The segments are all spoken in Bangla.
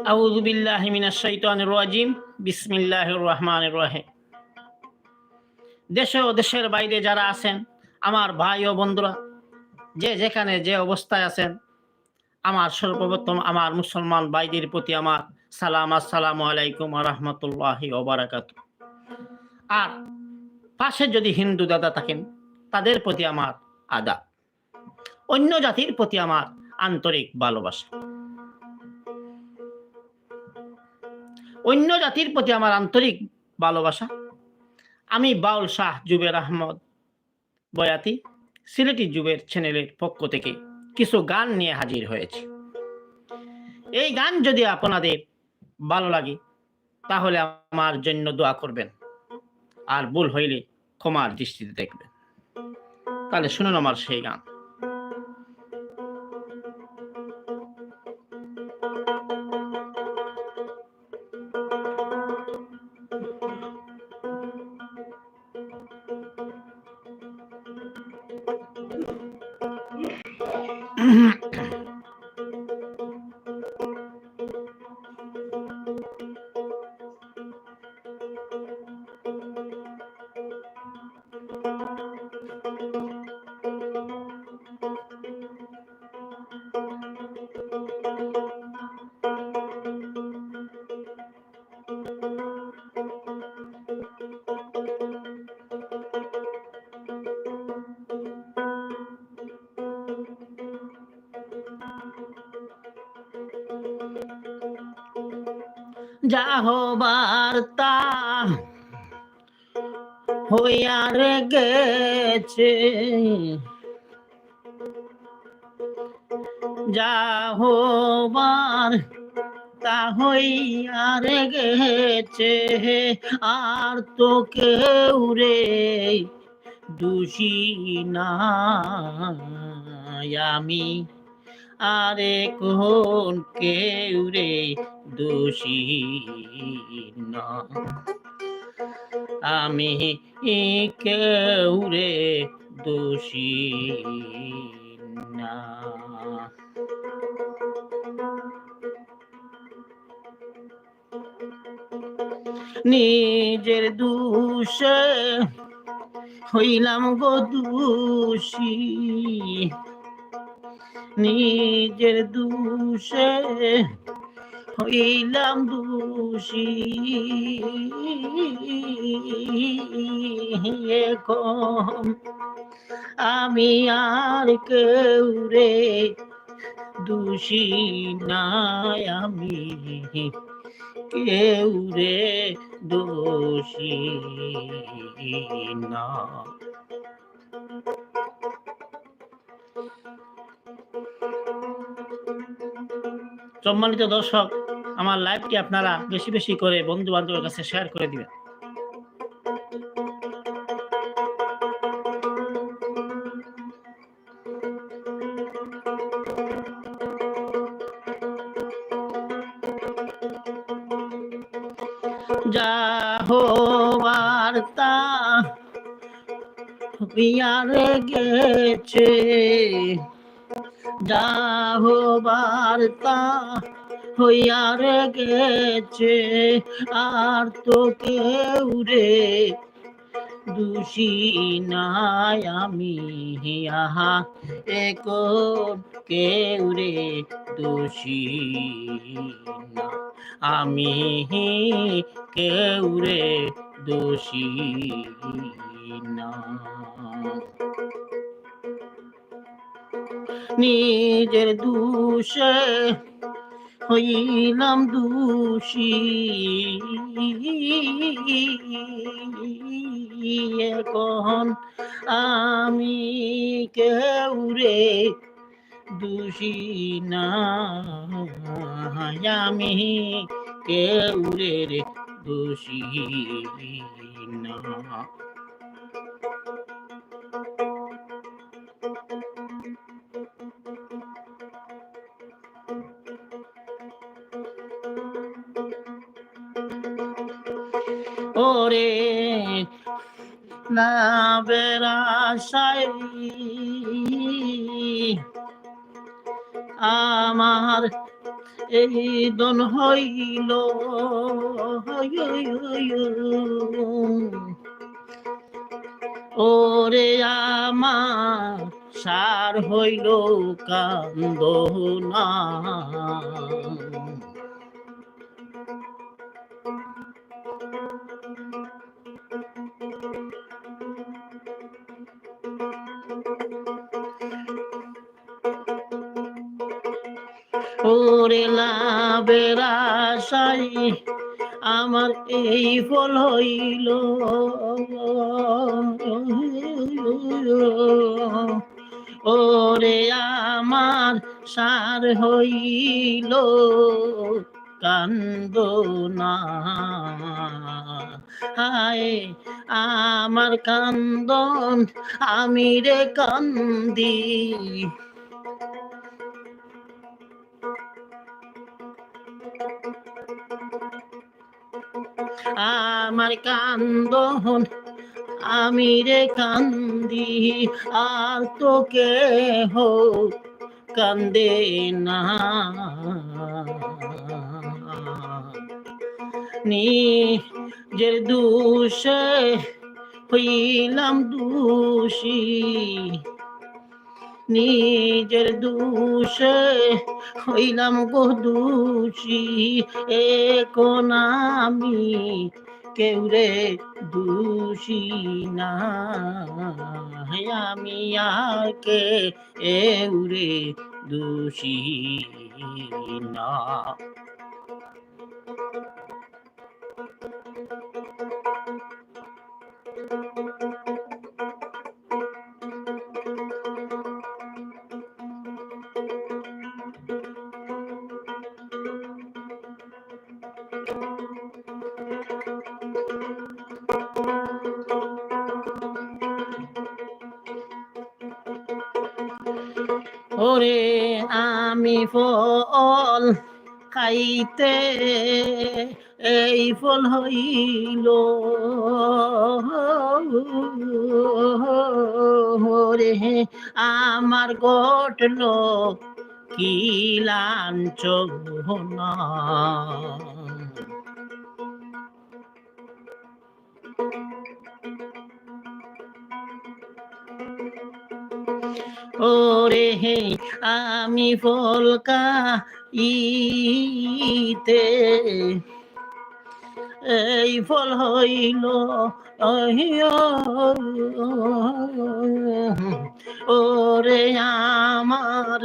আউযু বিল্লাহি মিনাশ শাইতানির রাজিম। বিসমিল্লাহির রহমানির রহিম। দেশে ও দেশের বাইরে যারা আছেন আমার ভাই ও বন্ধুরা, যে যেখানে যে অবস্থায় আছেন, আমার সর্বপ্রথম আমার মুসলমান ভাইদের প্রতি আমার সালাম, আসসালামু আলাইকুম ওয়া রাহমাতুল্লাহি ওয়া বারাকাতুহু। আর পাশে যদি হিন্দু দাদা থাকেন, তাদের প্রতি আমার আদাব। অন্য জাতির প্রতি আমার আন্তরিক ভালোবাসা। অন্য জাতির প্রতি আমার আন্তরিক ভালোবাসা। আমি বাউল শাহ জুবের আহমদ বয়াতি সিলেটি যুবের চ্যানেলের পক্ষ থেকে কিছু গান নিয়ে হাজির হয়েছি। এই গান যদি আপনাদের ভালো লাগে তাহলে আমার জন্য দোয়া করবেন, আর ভুল হইলে ক্ষমার দৃষ্টিতে দেখবেন। তাহলে শুনুন আমার সেই গান। যাহো বার্তা হইয়া রে গেছে, যাহো বার্তা হইয়া রে গেছে, আর তো কেউ রে দোষী নাই আমি, আরে কোন কেউ রে দোষী না আমি, কেউ রে দোষী না। নিজের দোষে হইলাম গো দোষী, নিজের দোষে হইলাম দোষী, এখন আমি আর কেউ রে দোষী নাই আমি, কেউ রে দোষী না। সম্মানিত দর্শক, আমার লাইভটি আপনারা বেশি বেশি করে বন্ধু বান্ধবের কাছে শেয়ার করে দিবেন। যাহো বার্তা হইয়া রে গেছে, যাহো বার্তা হইয়া রে গেছে, আর তো কেউ রে দোষী নাই আমি, আহা এখন কেউ রে দোষী না আমি, কেউ রে দোষী না। নিজের দোষে হইলাম দোষী, এখন আমি কেউ রে দোষী না আমি, কেউ রে দোষী না। ওরে না বেড়াশাই আমার এই দন হইল ওরে আমার সার হইল কান্দনা ওরে লাভের আশাই আমার এই ফল হইল ওরে আমার সার হইল কান্দনা হায় আমার কান্দন আমি রে কান্দি আমার কান্দন আমি রে কান্দি আর তো কেহ কান্দে না নিজের দোষে হইলাম দোষী নিজের দোষে হইলাম গো দোষী এখন আমি কেউরে দোষী না আমি আর কে এউরে দোষী না ওরে আমি ফল খাইতে এই ফল হইল ওরে আমার ঘটল কি লাঞ্ছনা ওরে হে আমি ফল খাইতে এই ফল হইল ওরে আমার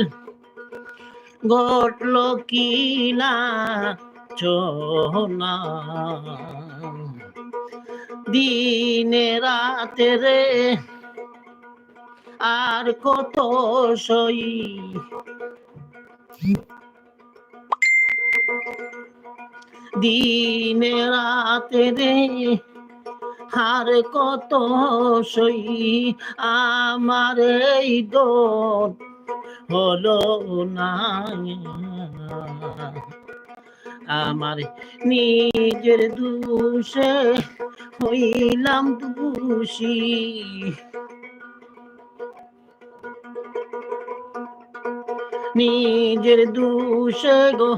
ঘটল কি লাঞ্ছনা দিনে রাতে রে আর কত সই দিনে রাতে রে আর কত সই আমার এই দোষ হলো না আমার নিজের দোষে হইলাম দোষী নিজের দোষে গো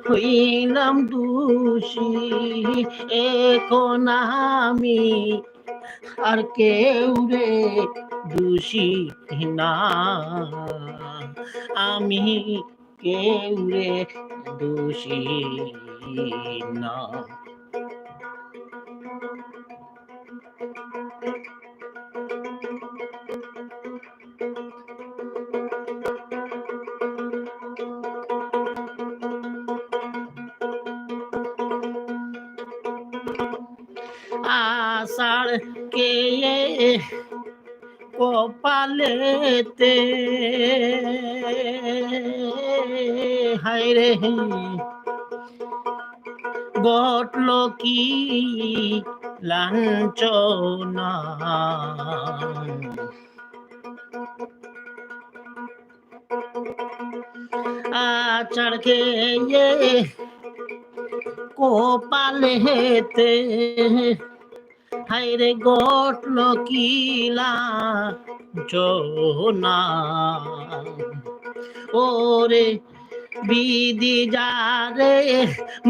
হইলাম দোষী এখন আমি আর কেউ রে দোষী না আমি কেউ রে দোষী না আষাঢ় কে কপালেতে হায় রে ঘটল কি লাঞ্ছনা আষাঢ় কে কপালেতে হায়রে ঘটল কি লাঞ্ছনা ওরে বিধি যারে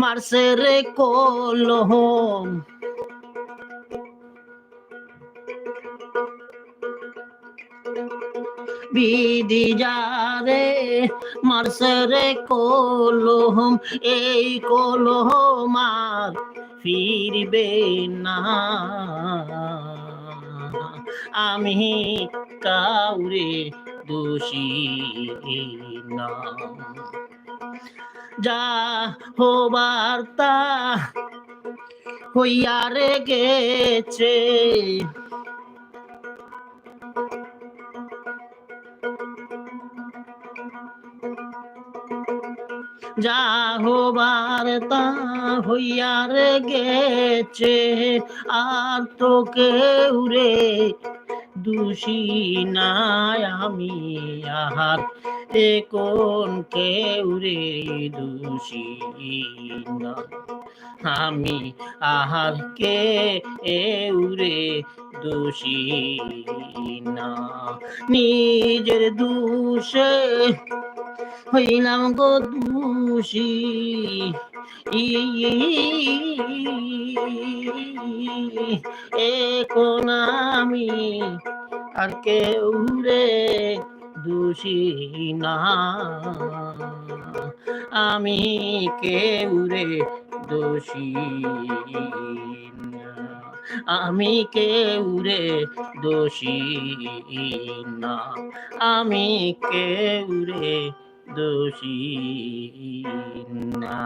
মারছে রে কলম, বিধি যারে মারছে রে কলম, এই কলম আর ফিরবে না। আমি কাউরে দোষী না, যা হবার তা হইয়া রে গেছে, যা হবার তা হইয়া রে গেছে, আর তো কেউ রে দোষী নাই আমি আহার, এ কোন কেউ রে দোষী না, আমি আহার কে রে দোষী না। নিজের দোষে হইলাম গো দোষী, এখন আমি আর কেউ রে দোষী না, আমি কেউ রে দোষী না, আমি কেউ রে দোষী না, আমি কেউ রে দোষী না।